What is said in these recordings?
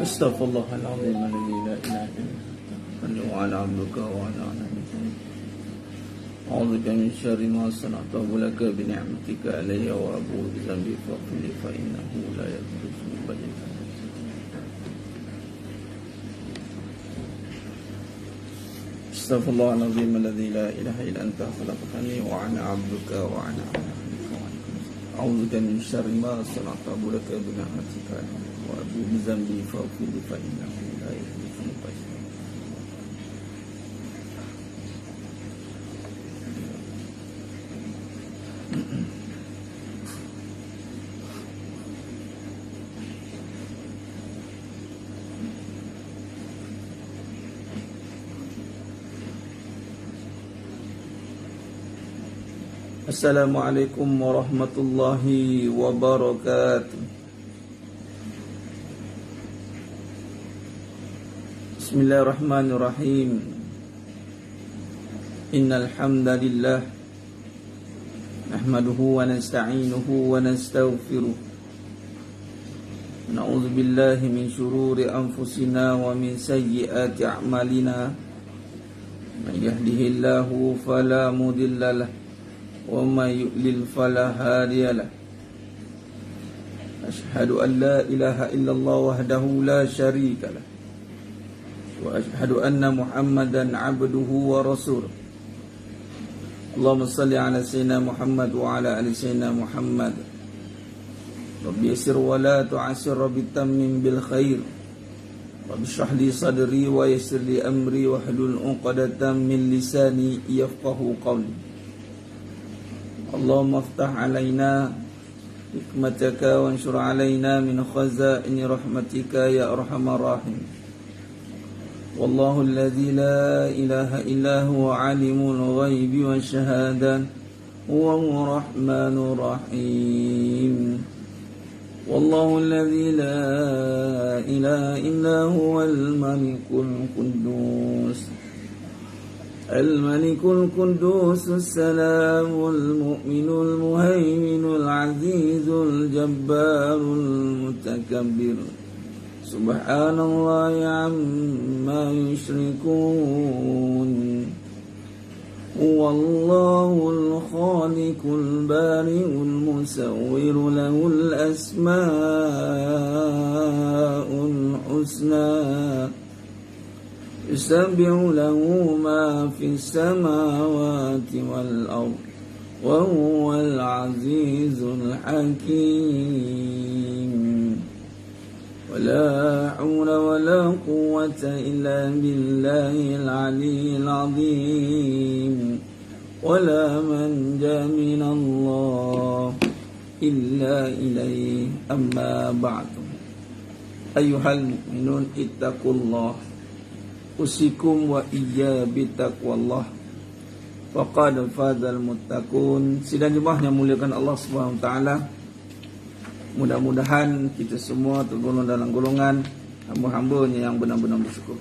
Astaghfirullahaladzim alladzi la ilaha illa anta. Sallu ala abdika wa ala nabiyyika. A'udzubika min syarri ma sana'tu wa laka bi ni'matika alayya wa abu'u bi dhanbi faghfir li fa innahu la yaghfiru dhunuba illa anta. Astaghfirullahaladzim alladzi la ilaha illa anta khalaqtani wa ana 'abduka wa ana 'ala ahdika wa ahdika. A'udzubika min syarri ma sana'tu wa laka bi ni'matika wa abu'u bi dhanbi faghfir li fa innahu la yaghfiru dhunuba illa anta. Assalamualaikum warahmatullahi wabarakatuh. Bismillahirrahmanirrahim. Innal hamdalillah nahmaduhu wa nasta'inuhu wa nastaghfiruh. Na'udzu billahi min shururi anfusina wa min sayyiati a'malina. Man yahdihillahu fala mudilla lahu wa may yudlil fala hadiya lahu. Asyhadu an la ilaha illallah wahdahu la syarika lahu wa asyhadu anna Muhammadan abduhu wa rasuluh. Allahumma salli ala sayyidina Muhammad wa ala ali sayyidina Muhammad. Rabbi yassir wa la tu'assir, rabbi tammim bil khair. Rabbi shrah li sadri wa yassir li amri wa hlul 'uqdatam min lisani yafqahu qawli. Allahumma aftah alaina hikmataka wa anshur alaina min khazaini rahmatika ya arhamar rahim. Wallahu alladzi la ilaha illa huwa alimul ghaibi wasyahada huwa rahmanur rahim. Wallahu alladzi la ilaha illa huwal malikul quddus الملك القدوس السلام المؤمن المهيمن العزيز الجبار المتكبر سبحان الله عما يشركون هو الله الخالق البارئ المصور له الأسماء الحسنى يسبح له ما في السماوات والأرض وهو العزيز الحكيم. ولا حول ولا قوة إلا بالله العلي العظيم. ولا منجا من الله إلا إليه. أما بعد أيها المؤمنون اتقوا الله usikum wa iyya bitaqwallah faqad fazal muttaqun. Sidang jemaah yang muliakan Allah Subhanahu wa taala, mudah-mudahan kita semua tergolong dalam golongan hamba-hambanya yang benar-benar bersyukur.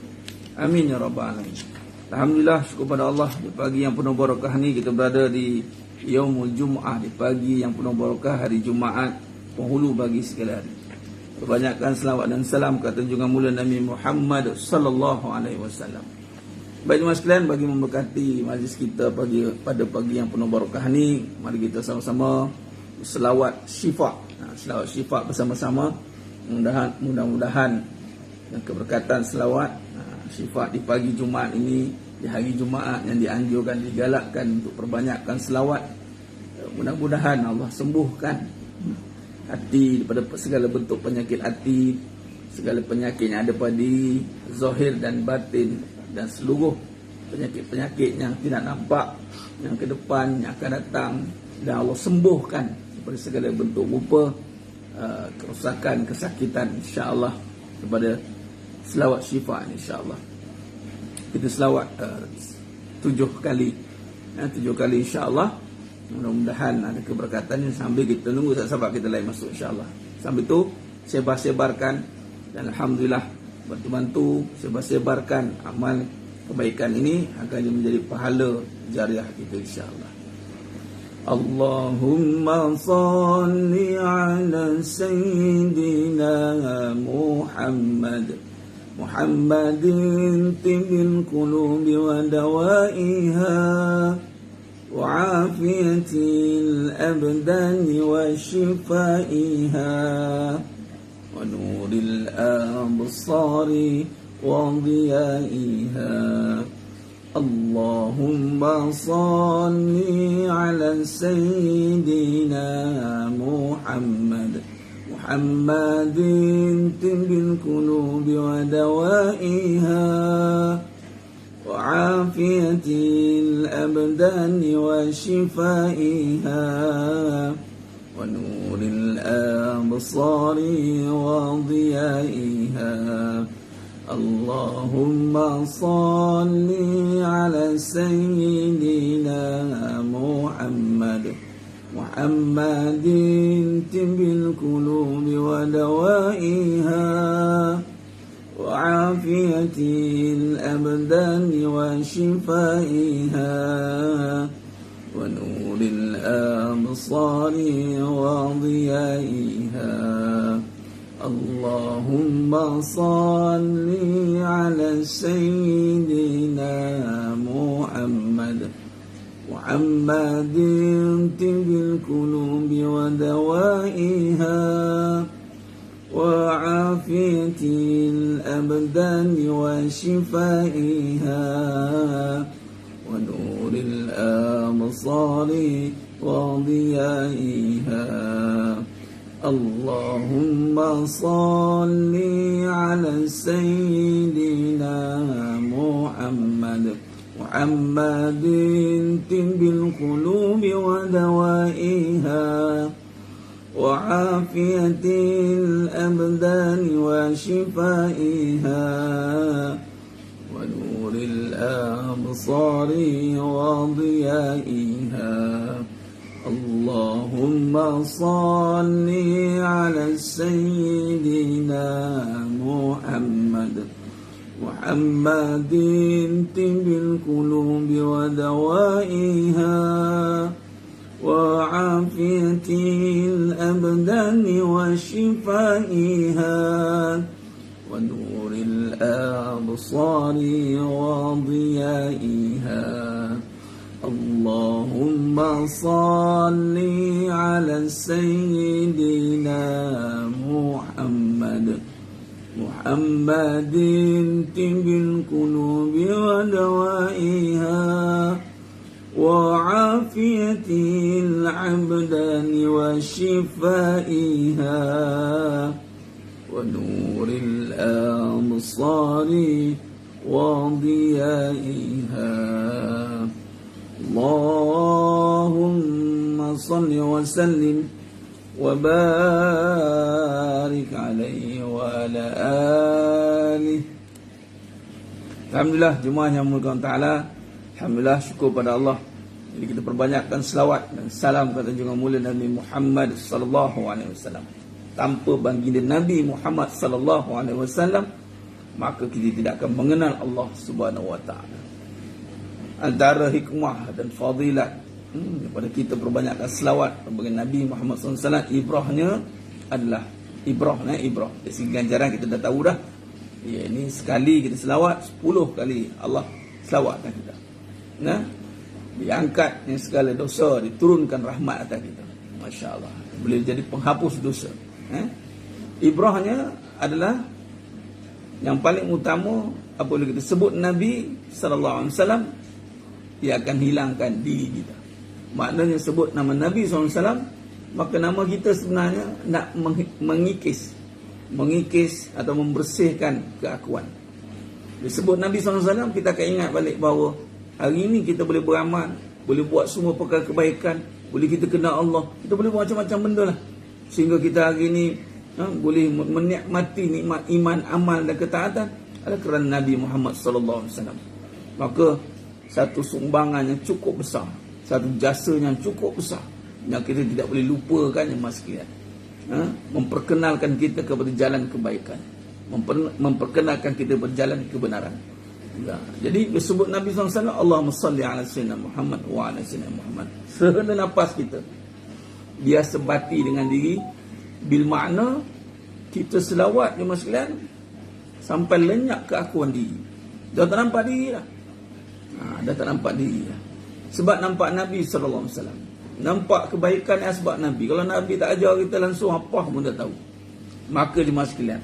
Amin ya rabbal alamin. Alhamdulillah, syukur pada Allah, di pagi yang penuh barakah ni kita berada di Yaumul Jum'ah, di pagi yang penuh barakah, hari Jumaat, penghulu bagi segala hari. Kebanyakan selawat dan salam ke junjungan mulia Nabi Muhammad sallallahu alaihi wasallam. Baik jemaah sekalian, bagi memberkati majlis kita pada pagi yang penuh barakah ni, mari kita sama-sama selawat syifa. Selawat syifa bersama-sama. Mudah-mudahan yang keberkatan selawat syifa di pagi Jumaat ini, di hari Jumaat yang dianjurkan, digalakkan untuk perbanyakkan selawat. Mudah-mudahan Allah sembuhkan hati daripada segala bentuk penyakit hati, segala penyakit yang ada pada zahir dan batin, dan seluruh penyakit-penyakit yang tidak nampak, yang ke depan, yang akan datang, dan Allah sembuhkan daripada segala bentuk rupa kerosakan, kesakitan, insya-Allah, kepada selawat syifa ini, insya-Allah. Kita selawat 7 kali, 7 kali insya-Allah. Mudah-mudahan ada keberkatannya sambil kita tunggu sahabat kita lain masuk, insya-Allah. Sambil itu sebar-sebarkan, dan alhamdulillah bantu-bantu sebar-sebarkan amal kebaikan ini agar menjadi pahala jariah kita, insya-Allah. Allahumma salli ala Sayyidina Muhammad Muhammadin tibbil qulubi wa dawaiha wa afiyatil abdani wa shifaiha wa nuril absari wa diyaiha. Allahumma salli ala Sayyidina Muhammad Muhammadin tibbil qulubi wa dawaiha wa afiyatil abdani wa shifaiha wa nuril absari wa diyaiha. Allahumma salli ala Sayyidina Muhammad Muhammadin tibbil qulubi wa dawaiha wa afiyatil abdani wa shifaiha wa nuril absari wa diyaiha. Allahumma salli ala Sayyidina Muhammad Muhammadin tibbil qulubi wa dawaiha wa afiyatil abdani wa shifaiha wa nuril absari wa diyaiha. Allahumma salli ala Sayyidina Muhammad Muhammadin tibbil qulubi wa dawaiha wa afiyatil abdani wa shifaiha wa nuril absari wa diyaiha. Allahumma salli ala Sayyidina Muhammad Muhammadin tibbil qulubi wa dawaiha wa afiyatil abdani wa shifaiha wa nuril absari wa diyaiha. Allahumma salli ala Sayyidina Muhammad Muhammadin tibbil qulubi wa dawaiha wa afiyatil abdani wa shifaiha wa nuril absari wa diyaiha. Allahumma salli wa sallim wa barik alaihi wa ala alihi. Alhamdulillah, jemaah yang mulia Ta'ala. Alhamdulillah, syukur pada Allah. Jadi kita perbanyakkan selawat dan salam kata junjungan mulia Nabi Muhammad sallallahu alaihi wasallam. Tanpa baginda Nabi Muhammad sallallahu alaihi wasallam, maka kita tidak akan mengenal Allah Subhanahu wa taala. Antara hikmah dan fadilat daripada kita perbanyakkan selawat kepada Nabi Muhammad SAW, ibrahnya adalah ibrah. Dari segi ganjaran kita dah tahu dah. Ya, ini sekali kita selawat, 10 kali Allah selawatkan kita. Nah, diangkat yang segala dosa, diturunkan rahmat atas kita. Masya Allah, boleh jadi penghapus dosa. Ibrahnya adalah yang paling utama. Apabila kita sebut Nabi SAW, ia akan hilangkan diri kita. Maknanya sebut nama Nabi SAW, maka nama kita sebenarnya nak mengikis atau membersihkan keakuan. Disebut Nabi SAW, kita akan ingat balik bahawa hari ini kita boleh beramal, boleh buat semua perkara kebaikan, boleh kita kenal Allah, kita boleh buat macam-macam benda lah. Sehingga kita hari ini boleh menikmati nikmat iman, amal dan ketaatan adalah kerana Nabi Muhammad SAW. Maka satu sumbangan yang cukup besar, satu jasa yang cukup besar yang kita tidak boleh lupakan yang mas sekalian. Memperkenalkan kita kepada jalan kebaikan, memperkenalkan kita berjalan kebenaran. Ya. Jadi disebut Nabi SAW, Allahumma salli ala sayyidina Muhammad wa ala sayyidina Muhammad. Sehena nafas kita. Dia sebati dengan diri. Bil makna kita selawat jemaah sekalian sampai lenyap keakuan diri. Dah tak nampak diri dah. Dah tak nampak diri dah. Sebab nampak Nabi SAW. Nampak kebaikan sebab Nabi. Kalau Nabi tak ajar kita langsung, apa pun dah tahu. Maka jemaah sekalian,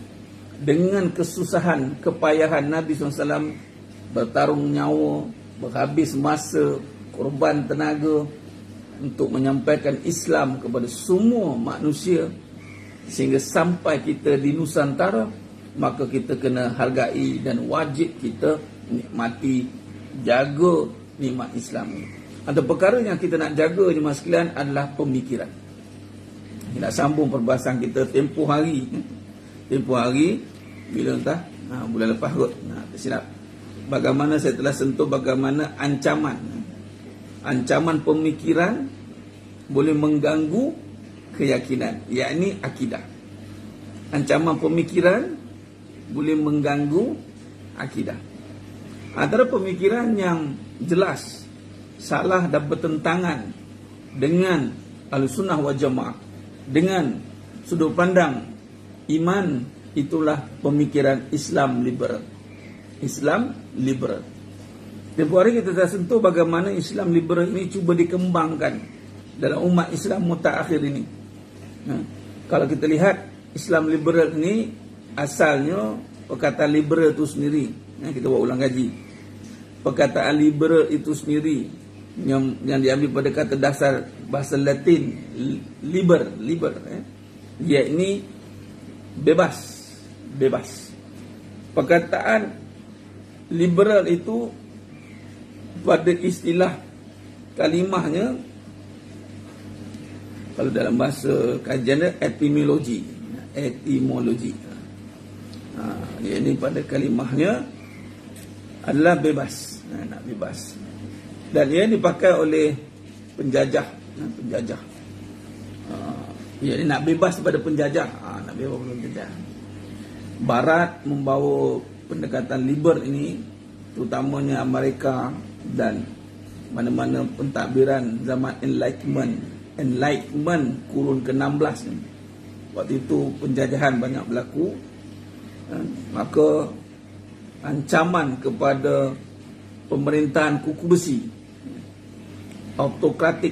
dengan kesusahan, kepayahan Nabi SAW bertarung nyawa, berhabis masa, korban tenaga untuk menyampaikan Islam kepada semua manusia sehingga sampai kita di Nusantara, maka kita kena hargai dan wajib kita nikmati, jaga nikmat Islam. Ada perkara yang kita nak jaga jemaah sekalian adalah pemikiran. Kita nak sambung perbahasan kita tempoh hari. Tempoh hari bila entah bulan lepas kot. Tersilap. Bagaimana saya telah sentuh bagaimana ancaman pemikiran boleh mengganggu keyakinan, yakni akidah. Ancaman pemikiran boleh mengganggu akidah. Antara pemikiran yang jelas salah dan bertentangan dengan Ahlussunnah wal Jamaah, dengan sudut pandang iman, itulah pemikiran Islam liberal. Islam liberal. Tempoh hari kita dah sentuh bagaimana Islam liberal ini cuba dikembangkan dalam umat Islam mutaakhir ini. Kalau kita lihat Islam liberal ini asalnya perkataan liberal itu sendiri. Kita buat ulang kaji. Perkataan liberal itu sendiri yang diambil pada kata dasar bahasa Latin liber, yakni bebas. Perkataan liberal itu pada istilah kalimahnya, kalau dalam bahasa kajian etimologi. Ini pada kalimahnya adalah bebas, nak bebas. Dan ia dipakai oleh penjajah. Ia nak bebas daripada penjajah. Nak bebas daripada penjajah. Barat membawa pendekatan liber ini, terutamanya Amerika dan mana-mana pentadbiran zaman Enlightenment kurun ke-16 ni. Waktu itu penjajahan banyak berlaku. Maka ancaman kepada pemerintahan kuku besi, autokratik,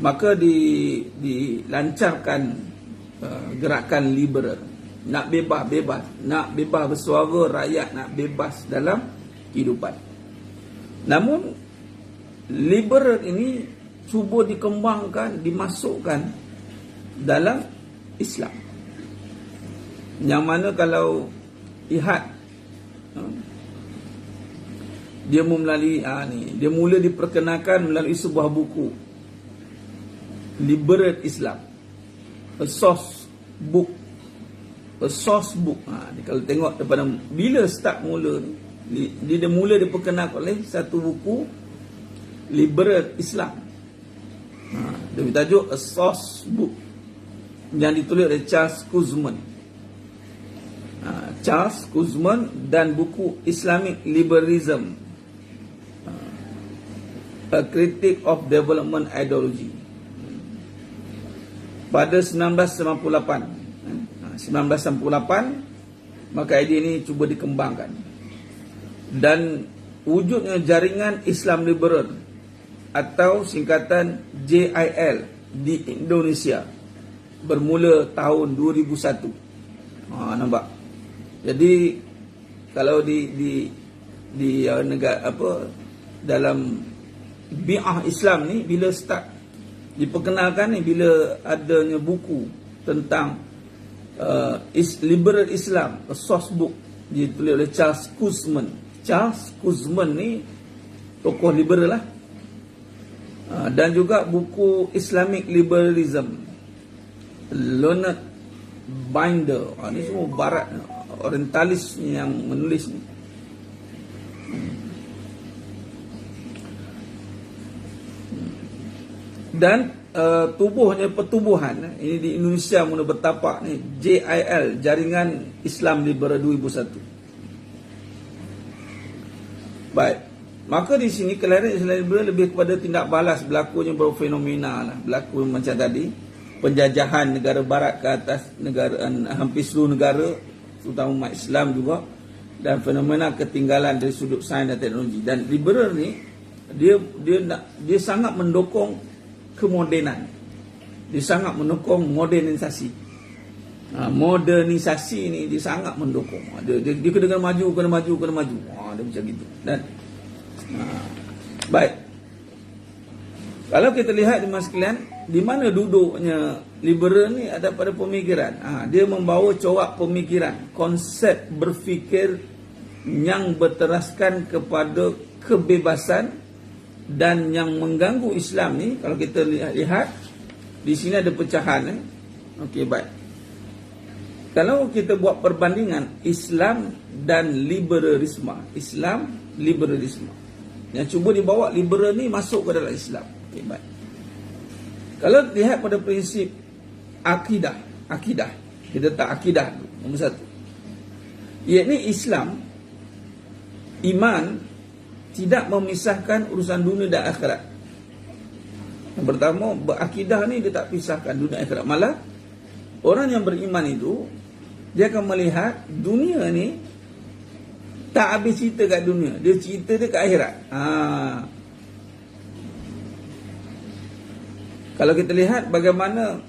maka dilancarkan gerakan liberal. Nak bebas, nak bebas bersuara, rakyat nak bebas dalam kehidupan. Namun liberal ini cuba dikembangkan, dimasukkan dalam Islam. Yang mana kalau lihat dia mula diperkenalkan melalui sebuah buku, Liberal Islam, a source book. Kalau tengok daripada bila start mula ni, dia mula diperkenalkan oleh satu buku Liberal Islam. Dia bertajuk A Source Book yang ditulis oleh Charles Kurzman. Dan buku Islamic Liberalism, A Critique of Development Ideology, pada 1998. 1998 maka idea ini cuba dikembangkan, dan wujudnya jaringan Islam liberal atau singkatan JIL di Indonesia bermula tahun 2001. Nampak? Jadi kalau di negara dalam bi'ah Islam ni, bila start diperkenalkan ni, bila adanya buku tentang Liberal Islam, a source book, ditulis oleh Charles Kurzman. Charles Kurzman ni tokoh liberal lah. Dan juga buku Islamic Liberalism, Leonard Binder. Ini semua barat, orientalis yang menulis ni. Dan pertubuhan ini di Indonesia mula bertapak ni, JIL, Jaringan Islam Liberal 2001. Baik. Maka di sini kelahiran Islam liberal lebih kepada tindak balas berlakunya beberapa fenomena lah. Berlaku macam tadi, penjajahan negara barat ke atas negara, hampir seluruh negara, terutama umat Islam juga, dan fenomena ketinggalan dari sudut sains dan teknologi. Dan liberal ni dia sangat mendukung kemodenan. Dia sangat mendukung modernisasi. Modernisasi ni dia sangat mendukung. Dia kena maju. Dia macam gitu. Dan baik. Kalau kita lihat di mas sekalian, di mana duduknya liberal ni ada pada pemikiran. Dia membawa corak pemikiran, konsep berfikir yang berteraskan kepada kebebasan dan yang mengganggu Islam ni. Kalau kita lihat di sini ada pecahan. Okey, baik. Kalau kita buat perbandingan Islam dan liberalisme, yang cuba dibawa liberal ni masuk ke dalam Islam. Okey, baik. Kalau lihat pada prinsip akidah, kita tak akidah nombor satu. Iaitu Islam, iman tidak memisahkan urusan dunia dan akhirat. Yang pertama, berakidah ni dia tak pisahkan dunia akhirat. Malah orang yang beriman itu dia akan melihat dunia ni tak habis cerita kat dunia, dia cerita dia kat akhirat. Kalau kita lihat bagaimana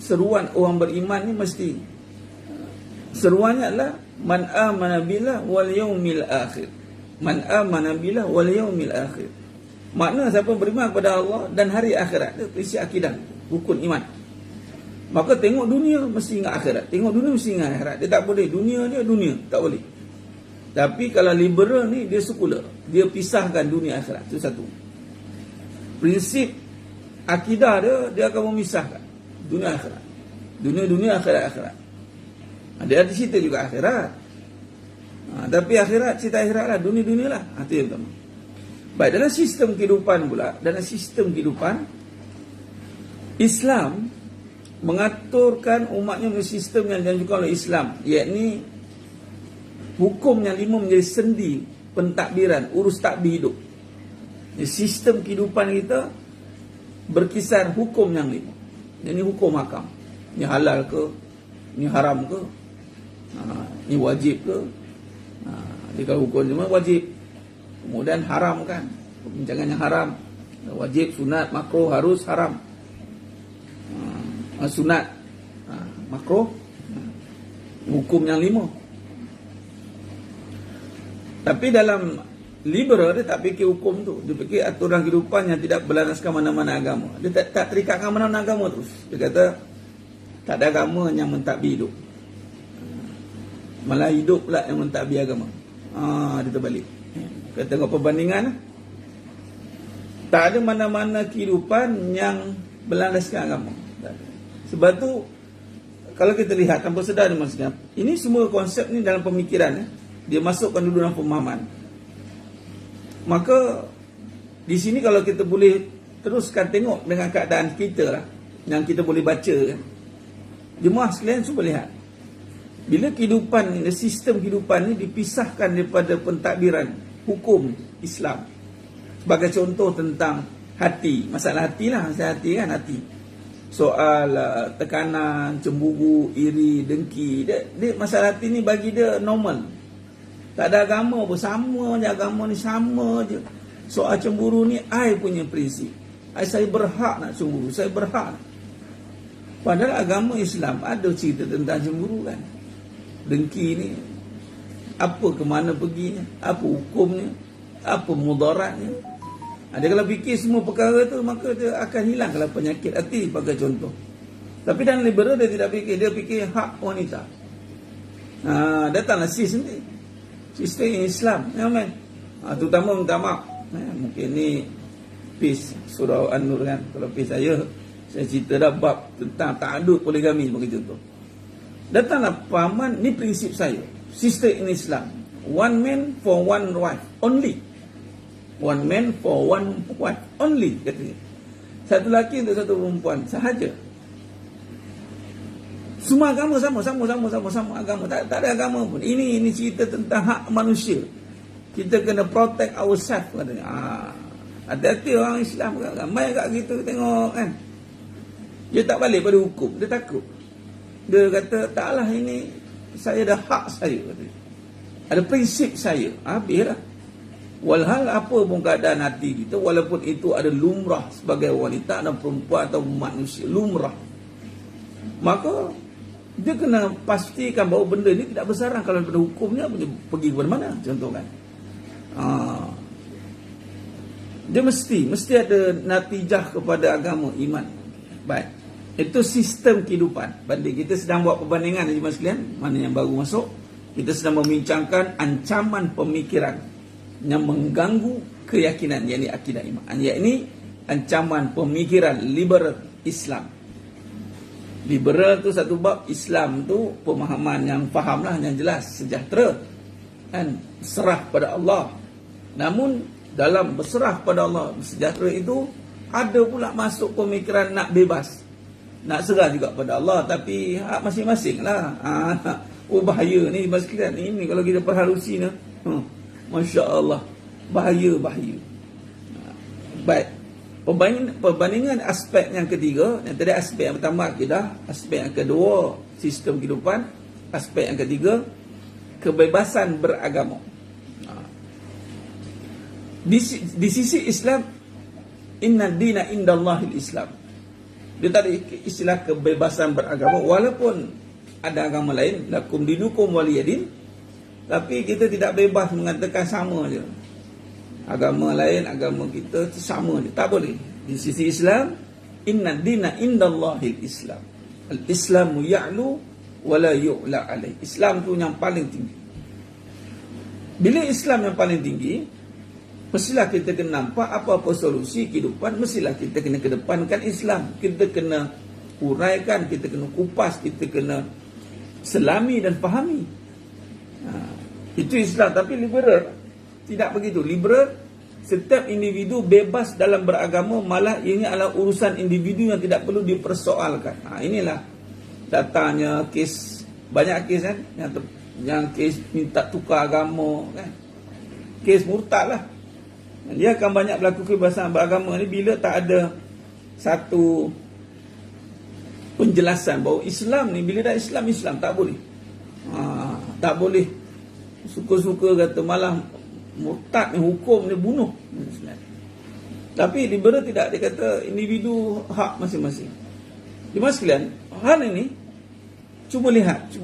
seruan orang beriman ni, mesti seruannya adalah man amana billah wal yaumil akhir. Man amana billah wal yaumil akhir. Makna siapa beriman kepada Allah dan hari akhirat, itu prinsip akidah, rukun iman. Maka tengok dunia mesti ingat akhirat, tengok dunia mesti ingat akhirat. Dia tak boleh dunia, tak boleh. Tapi kalau liberal ni dia sekular, dia pisahkan dunia akhirat. Itu satu. Prinsip akidah dia akan memisahkan dunia akhirat. Dunia akhirat. Dia ada cerita juga akhirat. Tapi akhirat, cerita akhirat lah, dunia lah. Itu yang pertama. Baik, dalam sistem kehidupan pula, Islam mengaturkan umatnya menjadi sistem yang dianjurkan oleh Islam, iaitu hukum yang 5 menjadi sendi pentadbiran, urus takbir hidup. Sistem kehidupan kita berkisar hukum yang 5. Ini hukum hakam. Ini halal ke? Ini haram ke? Ini wajib ke? Jadi kalau hukum cuma wajib, kemudian haram kan, perbincangan yang haram, wajib, sunat, makruh, harus, haram. Sunat, makruh, hukum yang 5. Tapi dalam liberal dia tak fikir hukum tu, dia fikir aturan kehidupan yang tidak berlandaskan mana-mana agama. Dia tak terikat dengan mana-mana agama terus. Dia kata tak ada agama yang mentadbir hidup, malah hidup pula yang mentadbir agama. Dia terbalik. Kita tengok perbandingan, tak ada mana-mana kehidupan yang berlandaskan agama. Sebab tu kalau kita lihat tanpa sedar maksudnya, ini semua konsep ni dalam pemikiran, dia masukkan dulu dalam pemahaman. Maka di sini kalau kita boleh teruskan tengok dengan keadaan kita lah, yang kita boleh baca kan. Jemaah sekalian cuba lihat, bila kehidupan ni, sistem kehidupan ni dipisahkan daripada pentadbiran hukum Islam. Sebagai contoh tentang hati, masalah hati lah, masalah hati kan, hati. Soal tekanan, cemburu, iri, dengki, dia masalah hati ni bagi dia normal. Tak ada agama pun, sama je agama ni, sama je. Soal cemburu ni, I punya prinsip. Saya berhak nak cemburu, saya berhak. Padahal agama Islam ada cerita tentang cemburu kan. Dengki ni, apa ke mana perginya, apa hukumnya, apa mudaratnya. Dia kalau fikir semua perkara tu, maka dia akan hilang kalau penyakit hati, sebagai contoh. Tapi dalam liberal dia tidak fikir, dia fikir hak wanita. Datanglah sis nanti, sistem Islam, ya men. Terutama minta maaf, mungkin ni PIS surah An-Nur kan. Kalau PIS saya cerita dah bab tentang ta'adud poligami sebagai contoh. Datanglah pahaman, ni prinsip saya, sistem Islam, one man for one wife only. One man for one wife only, katanya. Satu lelaki untuk satu perempuan sahaja. Semua agama sama agama. Tak ada agama pun. Ini cerita tentang hak manusia. Kita kena protect ourselves katanya. Hati-hati orang Islam ramai kat gitu tengok kan. Dia tak balik pada hukum, dia takut. Dia kata, taklah ini saya dah hak saya katanya. Ada prinsip saya. Habislah. Walhal apa pun keadaan hati kita, walaupun itu ada lumrah sebagai wanita dan perempuan atau manusia, lumrah, maka dia kena pastikan bahawa benda ni tidak bersarang. Kalau pada hukumnya pergi ke mana, contoh kan. Dia mesti ada natijah kepada agama, iman. Baik. Itu sistem kehidupan. Banding kita sedang buat perbandingan jemaah sekalian, mana yang baru masuk, kita sedang membincangkan ancaman pemikiran yang mengganggu keyakinan, yakni akidah iman. Yakni ancaman pemikiran liberal Islam. Liberal tu satu bab, Islam tu pemahaman yang fahamlah, yang jelas, sejahtera kan, serah pada Allah. Namun dalam berserah pada Allah, sejahtera itu ada pula masuk pemikiran nak bebas, nak serah juga pada Allah, tapi hak masing-masing lah. Oh bahaya ni sekalian. Ini kalau kita perhalusi ni, Masya Allah, bahaya. Baik, perbandingan aspek yang ketiga. Yang tadi aspek yang pertama akidah, aspek yang kedua sistem kehidupan, aspek yang ketiga kebebasan beragama. Di sisi Islam, inna dina indallahil Islam. Dia tadi istilah kebebasan beragama, walaupun ada agama lain, lakum dinukum waliyadin, tapi kita tidak bebas mengatakan sama je. Agama lain, agama kita sama je, tak boleh. Di sisi Islam, inna dina indallahil Islam. Al-Islamu ya'lu wa la yu'la alaih. Islam tu yang paling tinggi. Bila Islam yang paling tinggi, mestilah kita kena nampak apa-apa solusi kehidupan, mestilah kita kena kedepankan Islam. Kita kena uraikan, kita kena kupas, kita kena selami dan fahami. Itu Islam. Tapi liberal tidak begitu. Liberal, setiap individu bebas dalam beragama, malah ini adalah urusan individu yang tidak perlu dipersoalkan. Inilah datangnya kes, banyak kes kan, yang kes minta tukar agama kan, kes murtad lah. Dia akan banyak berlaku kebebasan beragama ni bila tak ada satu penjelasan bahawa Islam ni, bila dah Islam tak boleh. Tak boleh suka-suka kata, malah murtad ni, hukum ni bunuh. Tapi liberal tidak, dia kata individu hak masing-masing. Jemaah sekalian, hal ini cuba lihat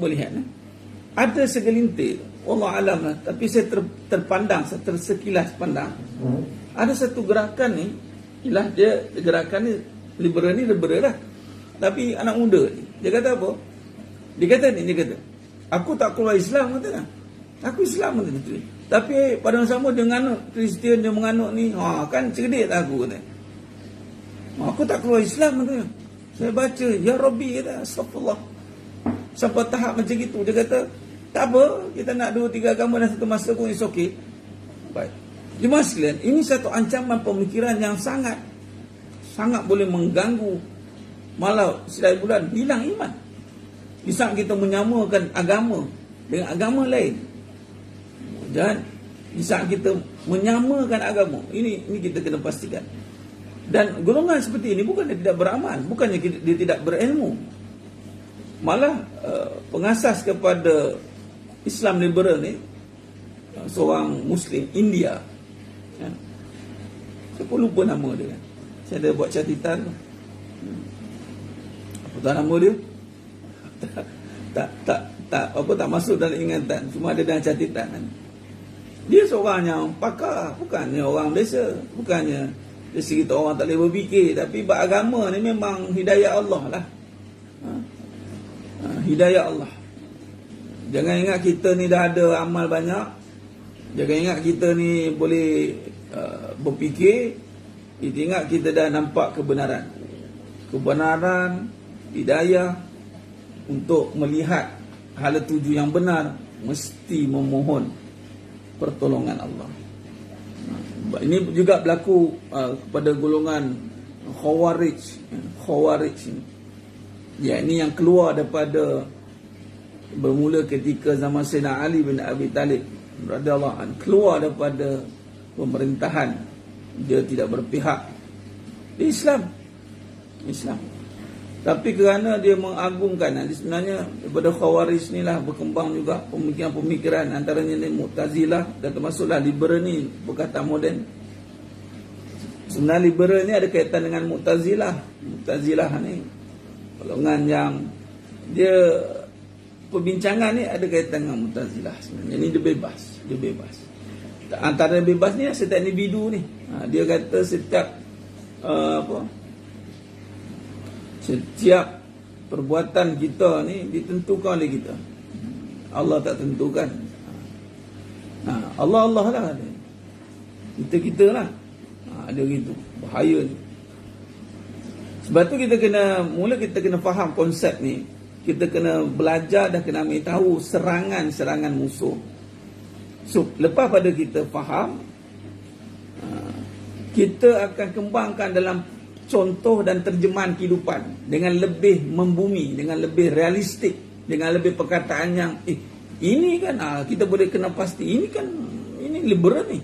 ada segelintir, Allah alam lah, tapi saya terpandang, saya tersekilas pandang, ada satu gerakan ni, ialah dia gerakan ni liberal lah, tapi anak muda ni, dia kata apa? Dia kata, aku tak keluar Islam, kata. Aku Islam, kata. Tapi pada masa sama dia menganut Kristian, dia menganut ni, kan cerdik tak aku, kata. Aku tak keluar Islam, kata. Saya baca, Ya Rabbi, kata, astagfirullah. Sampai tahap macam itu, dia kata, tak apa, kita nak 2-3 agama dalam satu masa pun, it's okay. Baik. Jemaah sekalian, ini satu ancaman pemikiran yang sangat boleh mengganggu. Malah setiap bulan hilang iman. Di saat kita menyamakan agama dengan agama lain, dan di saat kita menyamakan agama, ini kita kena pastikan. Dan golongan seperti ini bukan dia tidak beramal, bukannya dia tidak berilmu, malah pengasas kepada Islam liberal ni seorang Muslim India, ya. Saya pun lupa nama dia kan. Saya ada buat catatan. Apa tahu nama dia? Tak masuk dalam ingatan, cuma ada dalam catatan kan. Dia seorang yang pakar, bukannya orang biasa, bukannya dari segi orang tak boleh berfikir, tapi beragama ni memang hidayah Allah lah. Hidayah Allah. Jangan ingat kita ni dah ada amal banyak. Jangan ingat kita ni boleh berfikir. Kita ingat kita dah nampak kebenaran. Kebenaran, hidayah. Untuk melihat hala tuju yang benar, mesti memohon pertolongan Allah. Ini juga berlaku kepada golongan Khawarij ini. Ya, ini yang keluar daripada bermula ketika zaman Sayyidina Ali bin Abi Talib radhiyallahu anhu keluar daripada pemerintahan, dia tidak berpihak di Islam. Tapi kerana dia mengagungkan, sebenarnya daripada Khawarij ni lah berkembang juga pemikiran-pemikiran, antaranya ni Mu'tazilah dan termasuklah liberal ni perkataan moden. Sebenarnya liberal ni ada kaitan dengan Mu'tazilah. Mu'tazilah ni golongan yang dia perbincangan ni ada kaitan dengan Mu'tazilah sebenarnya. Ni dia bebas. Antara bebas ni setiap individu ni. Dia kata setiap setiap perbuatan kita ni ditentukan oleh kita. Allah tak tentukan. Allah lah. Kita lah. Ada gitu. Bahaya ni. Sebab tu kita kena faham konsep ni. Kita kena belajar dan kena ambil tahu serangan musuh. So, lepas pada kita faham, kita akan kembangkan dalam contoh dan terjemahan kehidupan dengan lebih membumi, dengan lebih realistik, dengan lebih perkataan yang ini kan kita boleh kena pasti, ini liberal ni,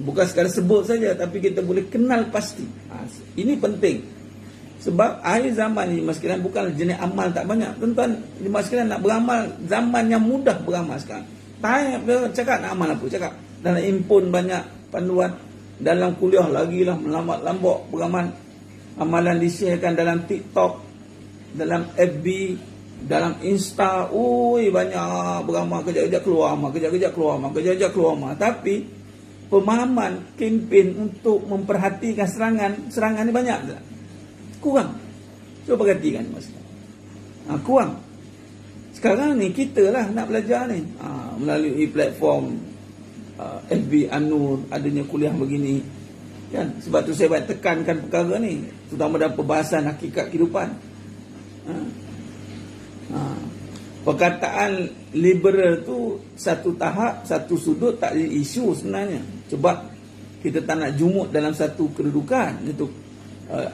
bukan sekadar sebut saja, tapi kita boleh kenal pasti. Ini penting, sebab akhir zaman ni mas sekalian bukan jenis amal tak banyak. Tuan-tuan mas sekalian nak beramal, zaman yang mudah beramal sekarang. Tak cakap nak amal apa, cakap dalam impun banyak panduan, dalam kuliah lagi lah melambat-lambak beramal. Amalan disiarkan dalam TikTok, dalam FB, dalam Insta. Banyak beramal, kejap-kejap keluar amal, kejap-kejap keluar amal. Tapi pemahaman kempen untuk memperhatikan serangan ni banyak tak? Kurang. Cuba perhatikan mas. Kurang. Sekarang ni kita lah nak belajar ni melalui platform FB An-Nur, adanya kuliah begini kan. Sebab tu saya banyak tekankan perkara ni, terutama dalam perbahasan hakikat kehidupan. Perkataan liberal tu satu tahap, satu sudut tak jadi isu sebenarnya. Sebab kita tak nak jumut dalam satu kedudukan. Itu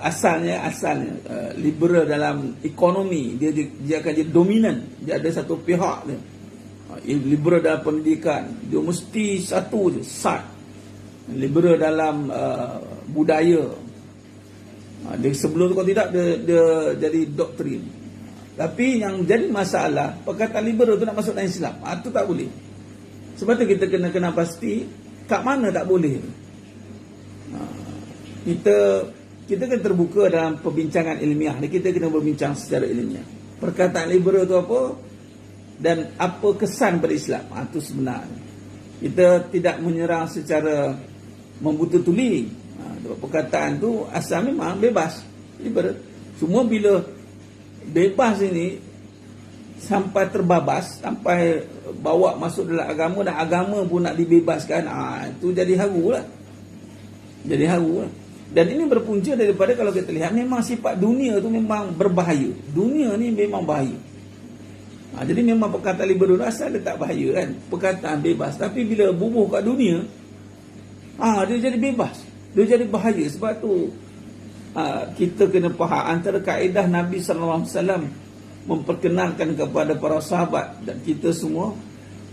asalnya liberal dalam ekonomi, dia akan jadi dominan. Dia ada satu pihak dia. Liberal dalam pendidikan, dia mesti satu je, sat. Liberal dalam budaya, dia sebelum tu kalau tidak dia jadi doktrin. Tapi yang jadi masalah, perkataan liberal tu nak masuk dalam Islam, tu tak boleh. Sebab tu kita kena pasti kat mana tak boleh. Kita kan terbuka dalam perbincangan ilmiah. Kita kena berbincang secara ilmiah. Perkataan liberal tu apa dan apa kesan pada Islam, itu sebenarnya. Kita tidak menyerang secara membutut-tuli. Perkataan tu asal memang bebas, liberal. Semua bila bebas ini sampai terbabas, sampai bawa masuk dalam agama dan agama pun nak dibebaskan, itu jadi haru lah. Dan ini berpunca daripada, kalau kita lihat, memang sifat dunia tu memang berbahaya. Dunia ni memang bahaya. Jadi memang perkataan liberal asal dia tak bahaya kan, perkataan bebas. Tapi bila bubuh kat dunia, dia jadi bebas, dia jadi bahaya. Sebab tu kita kena faham antara kaedah Nabi SAW memperkenalkan kepada para sahabat dan kita semua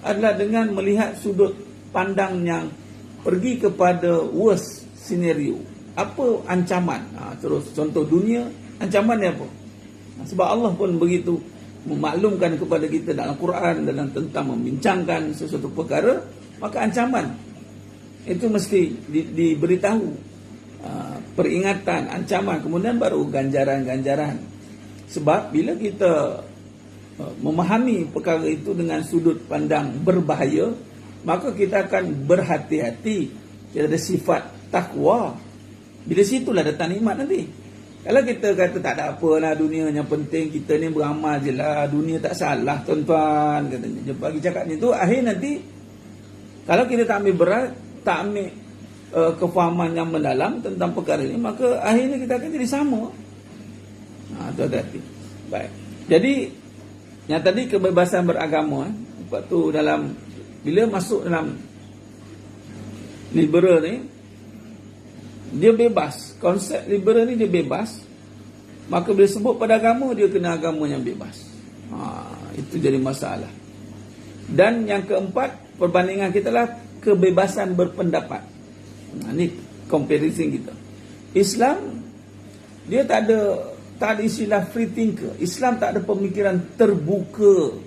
adalah dengan melihat sudut pandang yang pergi kepada worst scenario. Apa ancaman? Terus contoh dunia, ancaman dia apa? Sebab Allah pun begitu memaklumkan kepada kita dalam Quran, dalam tentang membincangkan sesuatu perkara, maka ancaman itu mesti diberitahu, peringatan, ancaman, kemudian baru ganjaran-ganjaran. Sebab bila kita memahami perkara itu dengan sudut pandang berbahaya, maka kita akan berhati-hati. Kita ada sifat takwa. Bila situlah datang nikmat nanti. Kalau kita kata tak ada apalah dunia, yang penting kita ni beramal je lah, dunia tak salah tuan-tuan, katanya. Dia bagi cakap macam tu, akhir nanti kalau kita tak ambil berat, tak ambil kefahaman yang mendalam tentang perkara ini, maka akhirnya kita akan jadi sama. Itu hati-hati. Baik. Jadi yang tadi kebebasan beragama, lepas tu dalam bila masuk dalam liberal ni, dia bebas. Konsep liberal ni dia bebas. Maka bila sebut pada agama, dia kena agama yang bebas. Itu jadi masalah. Dan yang keempat, perbandingan kita lah kebebasan berpendapat. Ini comparison kita. Islam dia tak ada istilah free thinker. Islam tak ada pemikiran terbuka.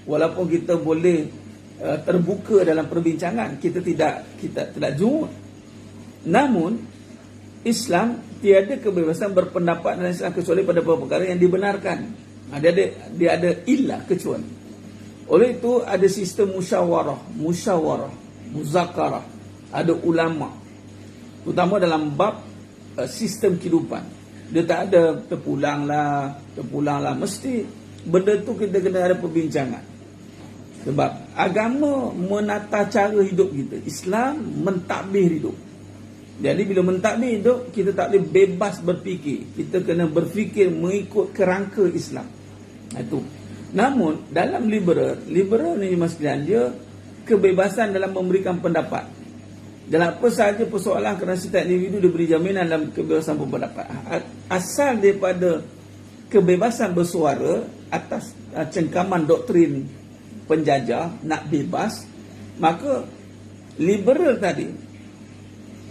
Walaupun kita boleh terbuka dalam perbincangan, kita tidak jumut. Namun Islam tiada kebebasan berpendapat dalam Islam kecuali pada beberapa perkara yang dibenarkan. Dia ada ilah kecuali. Oleh itu ada sistem musyawarah, muzakarah, ada ulama, terutama dalam bab sistem kehidupan. Dia tak ada terpulanglah, mesti benda tu kita kena ada perbincangan. Sebab agama menata cara hidup kita. Islam mentadbir hidup. Jadi bila mentadbir hidup, kita tak boleh bebas berfikir. Kita kena berfikir mengikut kerangka Islam. Itu. Namun dalam liberal ni mas sekalian, dia kebebasan dalam memberikan pendapat. Dalam apa sahaja persoalan kerana setiap individu diberi jaminan dalam kebebasan berpendapat. Asal daripada kebebasan bersuara atas cengkaman doktrin penjajah nak bebas, maka liberal tadi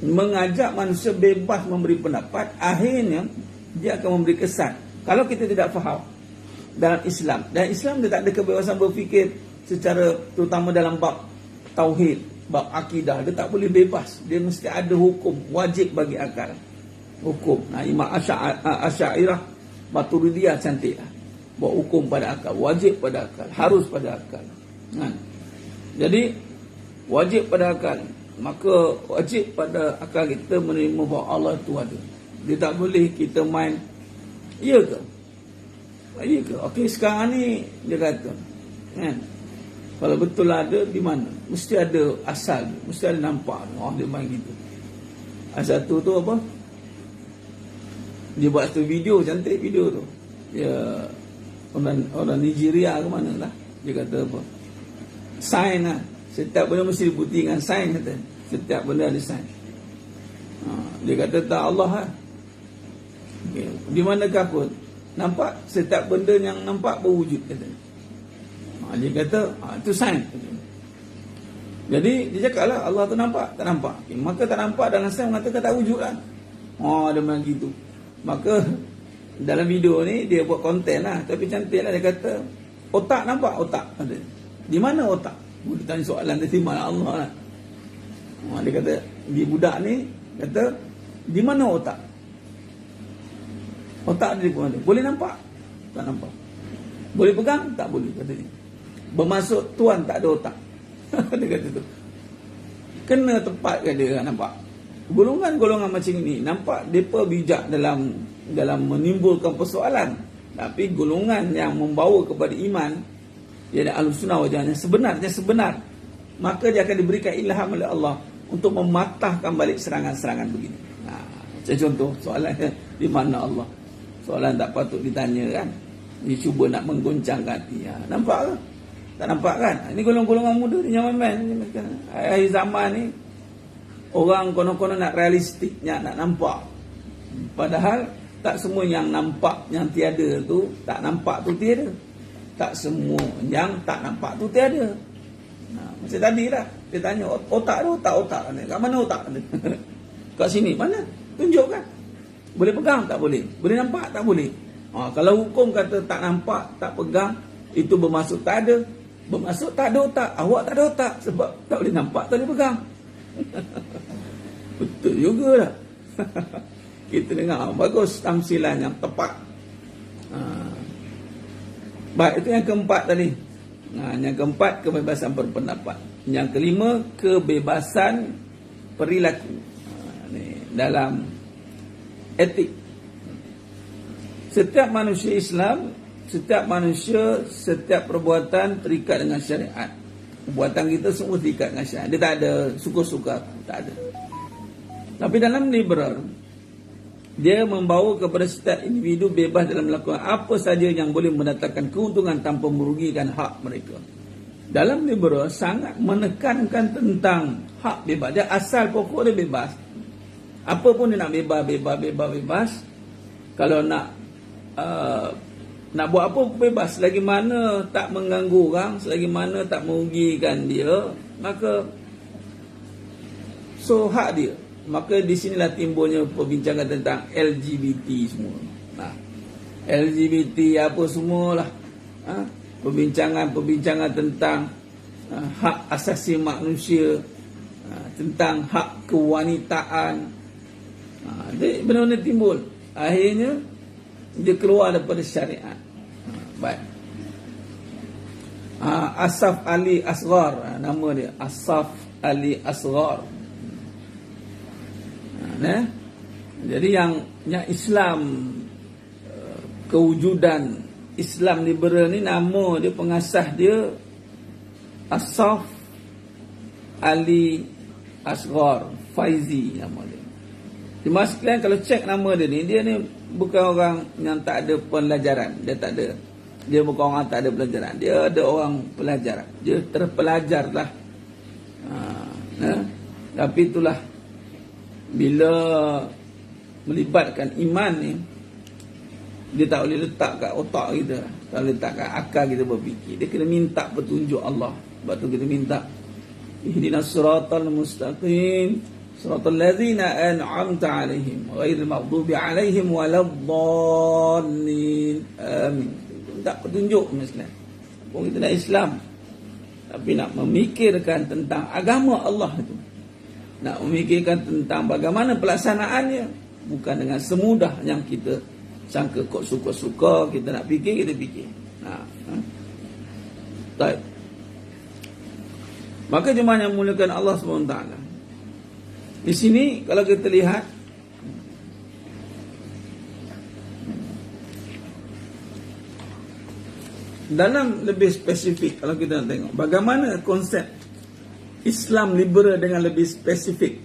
mengajak manusia bebas memberi pendapat. Akhirnya dia akan memberi kesan, kalau kita tidak faham dalam Islam, dan Islam dia tak ada kebebasan berfikir secara, terutama dalam bab tauhid, bab akidah, dia tak boleh bebas. Dia mesti ada hukum, wajib bagi akal hukum. Imam Asy'ariyah, Maturidiyah cantik lah, buat hukum pada akal, wajib pada akal, harus pada akal. Jadi wajib pada akal, maka wajib pada akal kita menerima bahawa Allah itu ada. Dia tak boleh kita main, ya ke? Ya ke? Okey, sekarang ni dia kata, kalau betul ada, di mana? Mesti ada asal, mesti ada nampak. Dia main gitu. Asal tu apa? Dia buat satu video, cantik video tu. Dia orang Nigeria ke mana lah. Dia kata apa? Sains lah. Setiap benda mesti dibukti dengan sains, kata. Setiap benda ada sains. Dia kata tak Allah lah. Okay. Di manakah pun nampak, setiap benda yang nampak berwujud, kata. Dia kata itu sains. Jadi dia cakap lah, Allah tu nampak, tak nampak. Okay. Maka tak nampak dalam sains mengatakan tak wujud lah. Dia memang gitu. Maka dalam video ni dia buat konten lah, tapi cantik lah. Dia kata otak nampak, otak. Di mana otak? Dia tanya soalan tadi, mana Allah lah. Dia kata, di budak ni kata, di mana otak? Otak dia di mana? Boleh nampak? Tak nampak. Boleh pegang? Tak boleh, katanya. Bermaksud tuan tak ada otak. Dia kata tu. Kena tepat ke dia nampak. Golongan-golongan macam ini nampak mereka bijak dalam menimbulkan persoalan, tapi golongan yang membawa kepada iman, ia adalah Ahlussunnah wal Jamaah yang sebenar, maka dia akan diberikan ilham oleh Allah untuk mematahkan balik serangan-serangan begini. Macam contoh soalan di mana Allah, soalan tak patut ditanya kan. Dia cuba nak menggoncangkan hati. Nampak ke? Tak nampak kan? Ini golongan-golongan muda ni zaman main. Akhir zaman ni orang konon-konon nak realistiknya, nak nampak. Padahal tak semua yang nampak yang tiada tu, tak nampak tu tiada. Tak semua yang tak nampak tu tiada. Macam tadi lah, dia tanya otak tu, otak ni. Kat mana otak ni? Kat sini, mana? Tunjukkan. Boleh pegang? Tak boleh. Boleh nampak? Tak boleh. Kalau hukum kata tak nampak, tak pegang, itu bermaksud tak ada. Bermaksud tak ada otak. Awak tak ada otak sebab tak boleh nampak, tak boleh pegang. Betul juga lah. Kita dengar, bagus tamsilan yang tepat. Baik, itu yang keempat tadi. Yang keempat, kebebasan berpendapat. Yang kelima, kebebasan perilaku. Dalam etik, setiap manusia Islam, setiap manusia, setiap perbuatan terikat dengan syariat. Perbuatan kita semua terikat dengan syariat. Dia tak ada suka-suka, tak ada. Tapi dalam liberal, dia membawa kepada setiap individu bebas dalam melakukan apa saja yang boleh mendatangkan keuntungan tanpa merugikan hak mereka. Dalam liberal sangat menekankan tentang hak bebas. Dia asal pokok dia bebas. Apa pun dia nak bebas. Kalau nak nak buat apa bebas, selagi mana tak mengganggu orang, selagi mana tak merugikan dia, maka so hak dia. Maka di sinilah timbulnya perbincangan tentang LGBT semua. Nah, LGBT apa semualah. Perbincangan tentang hak asasi manusia, tentang hak kewanitaan. Benda-benda timbul. Akhirnya dia keluar daripada syariat. Baik. Asaf Ali Asghar, nama dia Asaf Ali Asghar. Jadi yang Islam kewujudan Islam liberal ni, nama dia, pengasas dia Asaf Ali Asghar Faizi nama dia. Cuma sekalian kalau cek nama dia ni bukan orang yang tak ada pelajaran. Dia bukan orang tak ada pelajaran. Dia ada orang pelajaran. Dia terpelajar lah. Tapi itulah, bila melibatkan iman ni, dia tak boleh letak kat otak kita, tak boleh letak kat akal kita berfikir. Dia kena minta petunjuk Allah. Sebab tu kita minta, ihdinas siratal mustaqim, siratal ladzina an'amta alaihim ghairil maghdubi alaihim waladdallin. Amin. Minta petunjuk Islam. Pun kita nak Islam, tapi nak memikirkan tentang agama Allah itu, nak memikirkan tentang bagaimana pelaksanaannya, bukan dengan semudah yang kita sangka. Kok suka-suka kita nak fikir, kita fikir. Baik. Maka jemaah yang muliakan Allah SWT, di sini kalau kita lihat, dalam lebih spesifik, kalau kita nak tengok bagaimana konsep Islam liberal dengan lebih spesifik.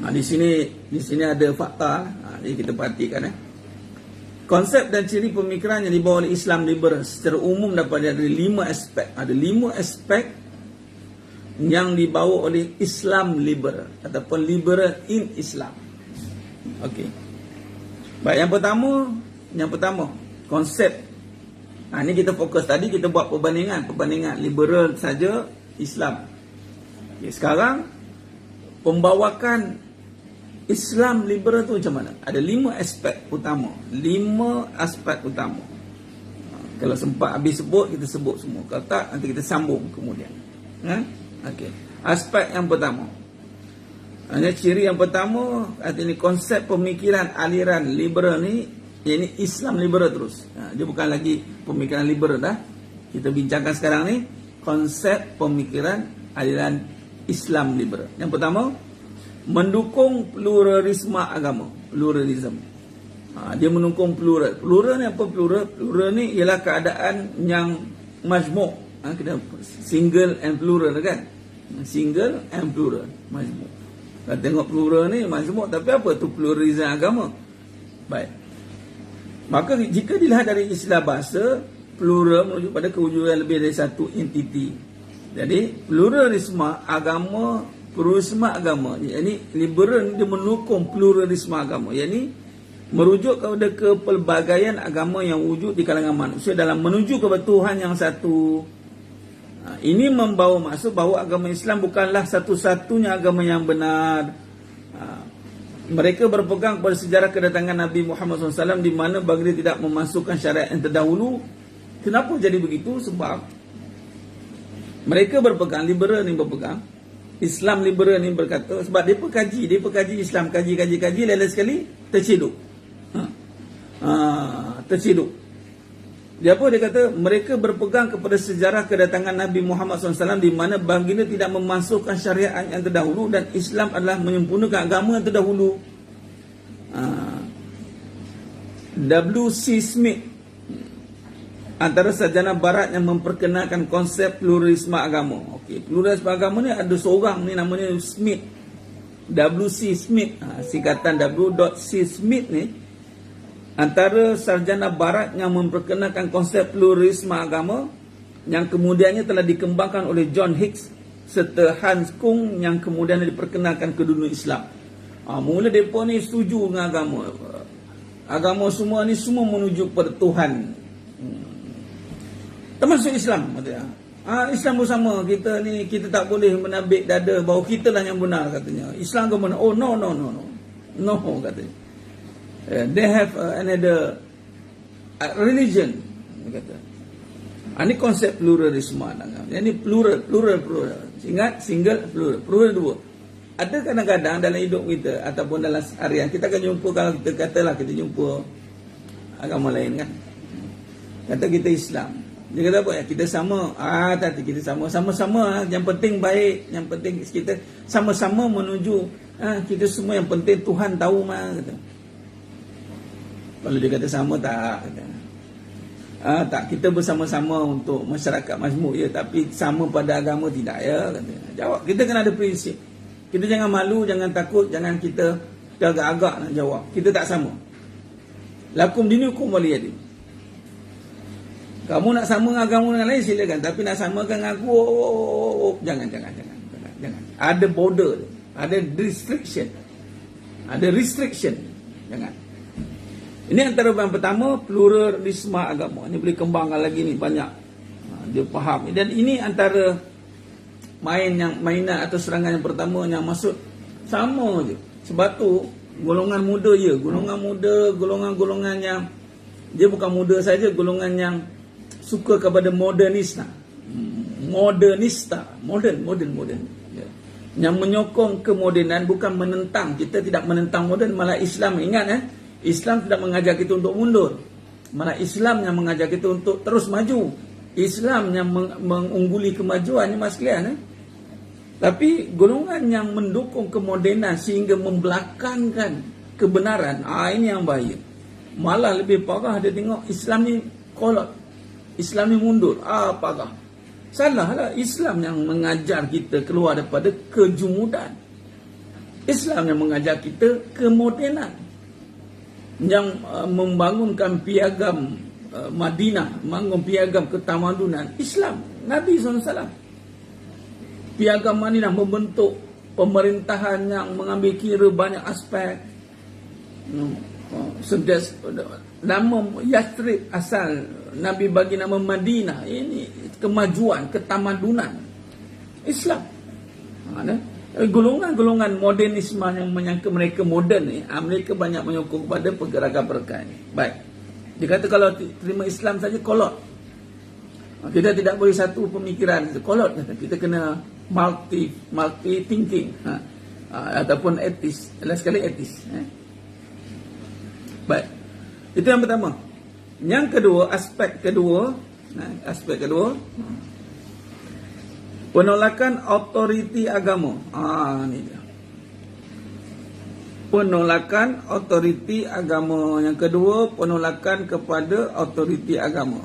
Di sini ada fakta. Jadi kita perhatikan. Konsep dan ciri pemikiran yang dibawa oleh Islam liberal secara umum dapat ada 5 aspek. Ada 5 aspek yang dibawa oleh Islam liberal ataupun liberal in Islam. Okey. Baik, yang pertama konsep. Ini kita fokus tadi, kita buat perbandingan liberal saja, Islam. Okay, sekarang pembawakan Islam liberal tu macam mana? Ada 5 aspek utama. Kalau sempat habis sebut, kita sebut semua. Kalau tak, nanti kita sambung kemudian. Okey. Aspek yang pertama, ciri yang pertama, artinya konsep pemikiran aliran liberal ni, ini Islam liberal terus. Dia bukan lagi pemikiran liberal dah. Kita bincangkan sekarang ni konsep pemikiran aliran Islam liberal. Yang pertama, mendukung pluralisme agama. Pluralism. Dia mendukung plural. Plural ni apa plural? Plural ni ialah keadaan yang majmuk. Kita single and plural kan? Single and plural, majmuk. Kalau tengok plural ni majmuk, tapi apa tu pluralism agama? Baik. Maka jika dilihat dari istilah bahasa, plural merujuk pada kewujudan lebih dari satu entiti. Jadi pluralisme agama, yakni liberal dia mendukung pluralisme agama, yakni merujuk kepada kepelbagaian agama yang wujud di kalangan manusia dalam menuju kepada Tuhan yang satu. Ini membawa maksud bahawa agama Islam bukanlah satu-satunya agama yang benar. Mereka berpegang pada sejarah kedatangan Nabi Muhammad SAW, di mana baginda tidak memasukkan syariat yang terdahulu. Kenapa jadi begitu? Sebab mereka berpegang, liberal ni berpegang, Islam liberal ni berkata, sebab dia kaji Islam, kaji, lain sekali terciduk. Terciduk. Dia kata mereka berpegang kepada sejarah kedatangan Nabi Muhammad SAW, di mana baginda tidak memasukkan syariat yang terdahulu dan Islam adalah menyempurnakan agama yang terdahulu. W.C. Smith, antara sarjana barat yang memperkenalkan konsep pluralisme agama. Okey, pluralisme agama ni ada seorang ni namanya Smith. W.C. Smith, singkatan W.C. Smith ni antara sarjana barat yang memperkenalkan konsep pluralisme agama yang kemudiannya telah dikembangkan oleh John Hicks serta Hans Kung yang kemudian diperkenalkan ke dunia Islam. Mula mereka ni setuju dengan agama. agama semua ni semua menuju kepada Tuhan. Termasuk Islam, katanya. Islam pun sama. Kita ni, kita tak boleh menabik dada bahawa kita lah yang benar, katanya. Islam ke mana? Oh, no, katanya. They have another religion, kata. Ini konsep pluralisme. Ini plural. Ingat, single, plural dua. Ada kadang-kadang dalam hidup kita ataupun dalam harian kita akan jumpa, kalau kita katalah kita jumpa agama lain kan. Kata kita Islam. Dia kata apa ya? Kita sama. Tadi kita sama-sama. Yang penting baik, yang penting kita sama-sama menuju kita semua, yang penting Tuhan tahu mah, kata. Kalau dia kata sama tak, kata. Tak, kita bersama-sama untuk masyarakat majmuk ya, tapi sama pada agama tidak ya, kata. Jawab, kita kena ada prinsip. Kita jangan malu, jangan takut, jangan kita agak-agak nak jawab. Kita tak sama. Lakum dinukum waliyadin. Kamu nak sama agama dengan lain silakan, tapi nak samakan dengan aku, jangan. Ada border, ada restriction. Jangan. Ini antara yang pertama, pluralisme agama. Ini boleh kembangkan lagi ni banyak. Dia faham. Dan ini antara mainan atau serangan yang pertama yang maksud sama je. Sebab tu golongan muda ya, golongan yang dia bukan muda saja, golongan yang suka kepada modern, ya. Yang menyokong kemodenan, bukan menentang. Kita tidak menentang moden, malah Islam, ingat Islam tidak mengajar kita untuk mundur, malah Islam yang mengajar kita untuk terus maju. Islam yang mengungguli kemajuan ni mas kalian. Tapi golongan yang mendukung kemodenan sehingga membelakangkan kebenaran, ini yang bahaya. Malah lebih parah, dia tengok Islam ni kolot, Islam ni mundur. Parah. Salahlah, Islam yang mengajar kita keluar daripada kejumudan. Islam yang mengajar kita kemodenan, yang membangunkan piagam Madinah, membangun piagam ketamadunan Islam. Nabi SAW piagam Madinah membentuk pemerintahan yang mengambil kira banyak aspek. Nama Yathrib asal Nabi bagi nama Madinah. Ini kemajuan, ketamadunan Islam. Golongan-golongan modernisme yang menyangka mereka moden ni, mereka banyak menyokong kepada pergerakan-pergerakan ini. Baik. Dia kata kalau terima Islam saja kolot. Kita tidak boleh satu pemikiran, kolot. Kita kena multi thinking, ataupun etis. Last sekali etis. Baik. Itu yang pertama. Yang kedua, aspek kedua, penolakan autoriti agama. Ini dia. Penolakan autoriti agama. Yang kedua, penolakan kepada autoriti agama.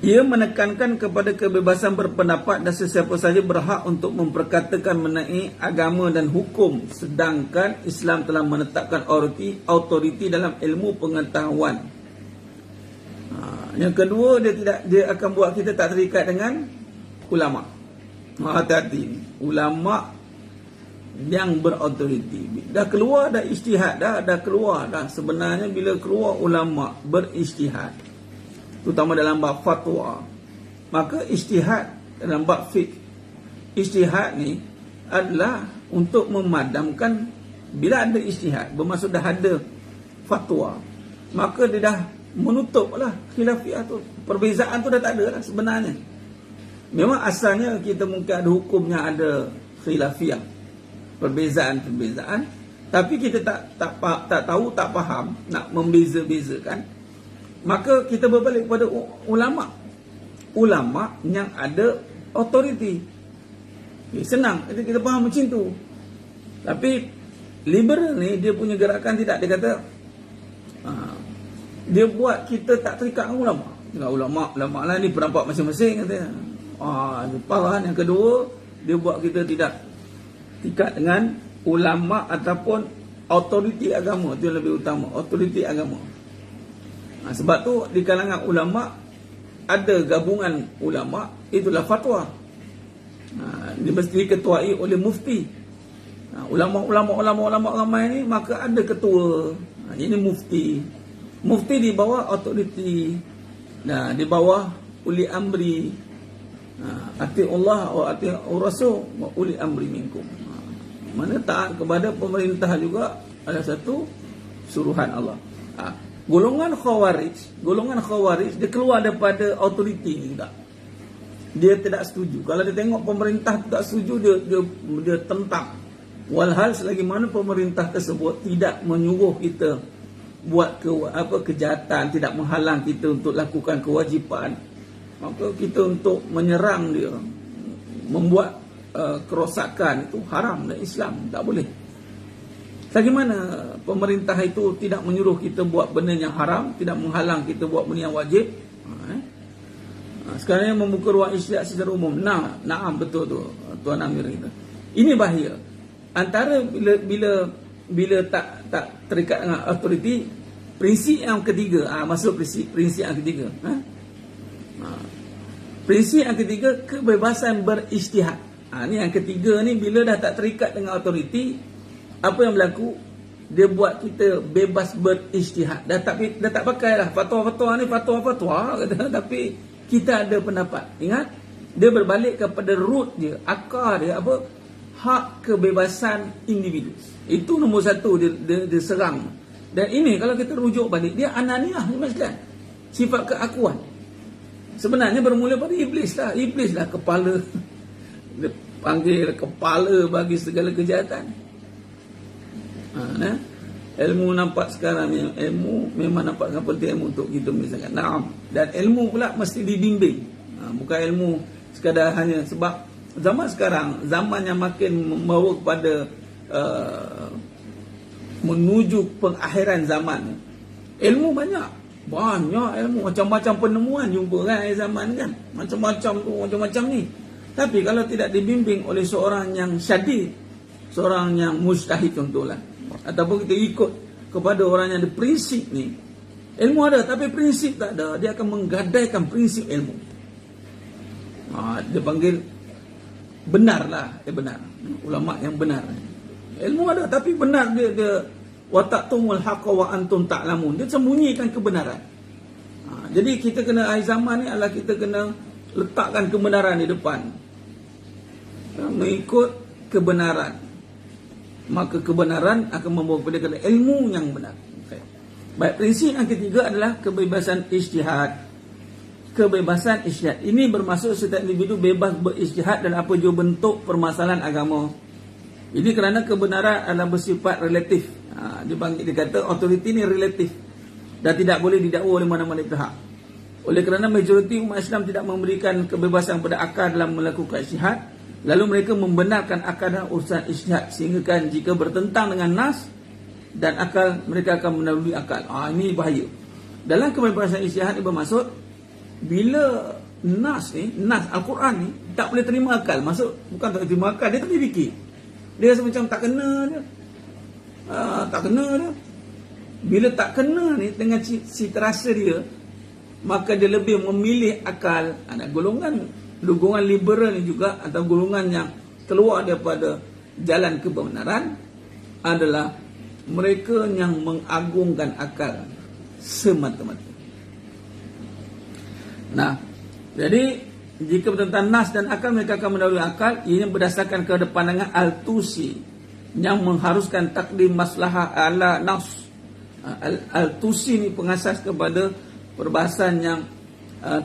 Ia menekankan kepada kebebasan berpendapat dan sesiapa sahaja berhak untuk memperkatakan mengenai agama dan hukum, sedangkan Islam telah menetapkan autoriti dalam ilmu pengetahuan. Yang kedua, dia akan buat kita tak terikat dengan ulama. Hati-hati, ulama yang berautoriti. Dah keluar dah ijtihad, dah keluar dah. Sebenarnya bila keluar ulama berijtihad, terutama dalam bab fatwa, maka ijtihad dalam bab fiqh, ijtihad ni adalah untuk memadamkan. Bila ada ijtihad, bermaksud dah ada fatwa, maka dia dah menutup lah khilafiyah tu. Perbezaan tu dah tak ada lah sebenarnya. Memang asalnya kita mungkin ada hukumnya, ada khilafiyah, perbezaan-perbezaan, tapi kita tak tahu, tak faham nak membeza-bezakan. Maka kita berbalik kepada ulama yang ada autoriti. Senang kita faham macam tu. Tapi liberal ni dia punya gerakan tidak. Dia kata dia buat kita tak terikat dengan ulama. Ulama lah ni pendapat masing-masing, katanya. Parah. Yang kedua, dia buat kita tidak terikat dengan ulama ataupun autoriti agama. Itu yang lebih utama, autoriti agama. Sebab tu di kalangan ulama ada gabungan ulama, itulah fatwa. Dia mesti diketuai oleh mufti. Ulama ramai ni, maka ada ketua Ini mufti. Mufti di bawah autoriti. Nah, di bawah uli amri. Ati Allah wa ati Rasul wa uli amri minkum. Mana taat kepada pemerintah juga ada satu suruhan Allah. Golongan khawarij dia keluar daripada autoriti ni tak. Dia tidak setuju. Kalau dia tengok pemerintah tidak setuju, dia tentang. Walhal selagi mana pemerintah tersebut tidak menyuruh kita buat kejahatan, tidak menghalang kita untuk lakukan kewajipan, maka kita untuk menyerang dia, membuat kerosakan, itu haram dan Islam tak boleh. Selagi mana pemerintah itu tidak menyuruh kita buat benda yang haram, tidak menghalang kita buat benda yang wajib. Sekarang yang membuka ruang ijtihad secara umum. Naam betul tu Tuan Amir kita. Ini bahaya. Antara bila tak terikat dengan autoriti, prinsip yang ketiga, masuk prinsip yang ketiga. Prinsip yang ketiga, kebebasan berijtihad. Ni yang ketiga ni, bila dah tak terikat dengan autoriti, apa yang berlaku? Dia buat kita bebas berijtihad. Dah tak pakai lah fatwa-fatwa ni, fatwa-fatwa kata, tapi kita ada pendapat. Ingat, dia berbalik kepada root dia, akar dia apa? Hak kebebasan individu. Itu nombor satu dia serang. Dan ini kalau kita rujuk balik, dia ananiah macam sifat keakuan. Sebenarnya bermula pada iblis lah. Iblis lah kepala. Dia panggil kepala bagi segala kejahatan. Ilmu nampak sekarang ni, ilmu memang nampak penting ilmu untuk kita misalkan. Dan ilmu pula mesti dibimbing. Bukan ilmu sekadar hanya sebab zaman sekarang, zaman yang makin membawa kepada menuju pengakhiran zaman. Ilmu banyak ilmu, macam-macam penemuan jumpa kan zaman kan, macam-macam ni. Tapi kalau tidak dibimbing oleh seorang yang syadid, seorang yang mujtahid contohlah, ataupun kita ikut kepada orang yang ada prinsip ni, ilmu ada tapi prinsip tak ada, dia akan menggadaikan prinsip ilmu. Dia panggil benarlah, benar. Ulama yang benar. Ilmu ada tapi benar dia wataqtumul haqqa wa antum ta'lamun. Dia sembunyikan kebenaran. Jadi kita kena, akhir zaman ni adalah kita kena letakkan kebenaran di depan. Mengikut kebenaran. Maka kebenaran akan membawa kepada ilmu yang benar. Baik, prinsip yang ketiga adalah kebebasan ijtihad. Kebebasan ijtihad ini bermaksud setiap individu bebas berijtihad dalam apa jua bentuk permasalahan agama. Ini kerana kebenaran adalah bersifat relatif. Dia kata autoriti ini relatif dan tidak boleh didakwa oleh mana-mana pihak. Oleh kerana majoriti umat Islam tidak memberikan kebebasan kepada akal dalam melakukan ijtihad, lalu mereka membenarkan akal dalam urusan ijtihad, sehingga kan jika bertentang dengan nas dan akal, mereka akan mendahului akal. Ini bahaya. Dalam kebebasan ijtihad ini bermaksud bila nas Al-Quran ni tak boleh terima akal. Maksud bukan tak terima akal, dia tak boleh fikir. Dia rasa macam tak kena dia. Tak kena dia. Bila tak kena ni dengan cita rasa dia, maka dia lebih memilih akal. Golongan liberal ni juga, atau golongan yang keluar daripada jalan kebenaran, adalah mereka yang mengagungkan akal semata-mata. Jadi jika bertentangan nas dan akal, mereka akan mendahului akal. Ini berdasarkan kepada pandangan Al-Tusi yang mengharuskan takdim maslahah ala nafs. Al-Tusi ni pengasas kepada perbahasan yang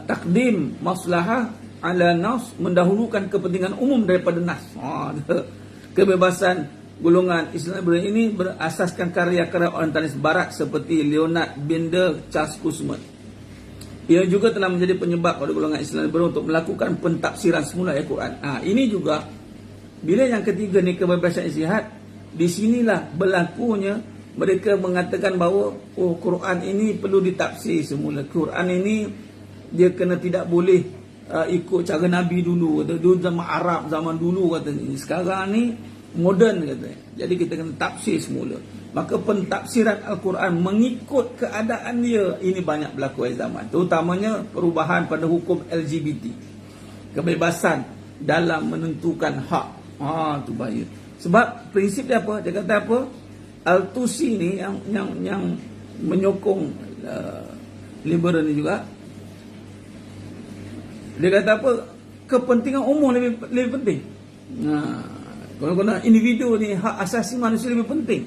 takdim maslahah ala nafs, mendahulukan kepentingan umum daripada nas. Kebebasan golongan Islam ini berasaskan karya-karya orientalis barat seperti Leonard Binder, Charles Kussmaul. Ia juga telah menjadi penyebab pada golongan Islam liberal untuk melakukan pentafsiran semula Al-Quran. Ini juga, bila yang ketiga ni kebebasan ijtihad, di sinilah berlakunya mereka mengatakan bahawa Quran ini perlu ditafsir semula. Quran ini dia kena tidak boleh ikut cara Nabi dulu. Dulu zaman Arab, zaman dulu katanya. Sekarang ni moden katanya. Jadi kita kena tafsir semula. Maka pentafsiran Al-Quran mengikut keadaan dia, ini banyak berlaku di zaman. Terutamanya perubahan pada hukum LGBT. Kebebasan dalam menentukan hak. Itu bahaya. Sebab prinsip dia apa? Dia kata apa? Al-Tusi ni yang menyokong liberal ni juga, dia kata apa, kepentingan umum lebih penting. Kalau individu ni, hak asasi manusia lebih penting.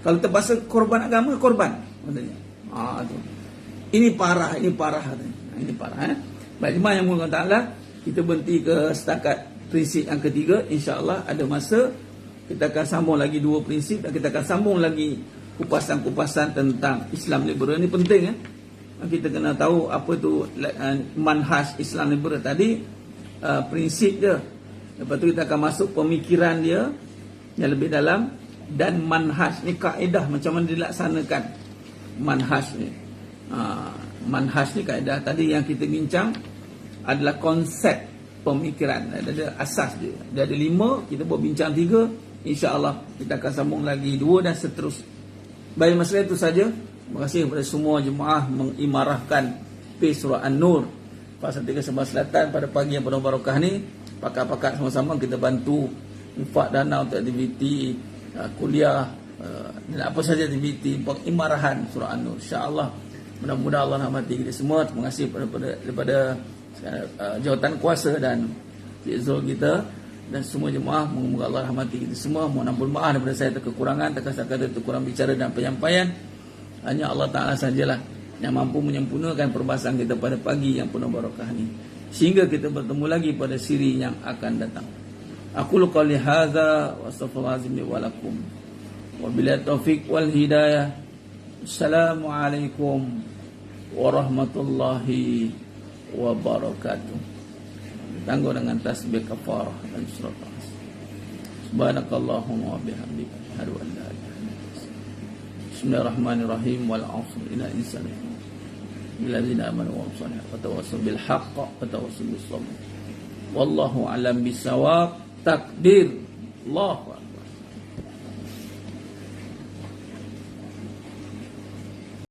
Kalau terpaksa korban agama, korban katanya. Tu. Ini parah katanya. Ini parah. Baik, jemaah yang mulia Taala, kita berhenti ke setakat prinsip yang ketiga. InsyaAllah ada masa kita akan sambung lagi 2 prinsip, dan kita akan sambung lagi kupasan-kupasan tentang Islam liberal. Ini penting kita kena tahu apa tu manhaj Islam liberal tadi, prinsip dia. Lepas tu kita akan masuk pemikiran dia yang lebih dalam, dan manhaj ni kaedah macam mana dilaksanakan manhaj ni. Manhaj ni kaedah tadi yang kita bincang adalah konsep pemikiran, ada asas dia. Dia ada 5, kita buat bincang 3. InsyaAllah kita akan sambung lagi 2 dan seterusnya. Baik, masalah itu saja. Terima kasih kepada semua jemaah mengimarahkan page surah An-Nur Pasal 3 Sabah Selatan pada pagi yang penuh barakah ni. Pakar-pakar sama-sama kita bantu infak dana untuk aktiviti kuliah dan apa saja aktiviti pengimarahan surah An-Nur. InsyaAllah mudah-mudahan Allah rahmati kita semua. Terima kasih daripada jawatan kuasa dan Cik Zul kita dan semua jemaah. Moga Allah rahmati kita semua. Mohon ampun maaf daripada saya kekurangan, terkadang kurang bicara dan penyampaian. Hanya Allah Ta'ala sajalah yang mampu menyempurnakan perbahasan kita pada pagi yang penuh barakah ni, sehingga kita bertemu lagi pada siri yang akan datang. Aku qouli hadza wa astaghfirullahalazim wa lakum. Wa billahi taufiq wal hidayah. Assalamualaikum warahmatullahi wabarakatuh. Tangguh dengan tasbih kafarah dan surat Al-As. Subhanakallahumma wa bihamdika asyhadu an la ilaha illa anta. Bismillahirrahmanirrahim. Wal 'asr inna insana lilladzina amanu wa tawassaw bil haqq wa tawassaw bis sabr. Wallahu a'lam bisawab. Takbir. Allahu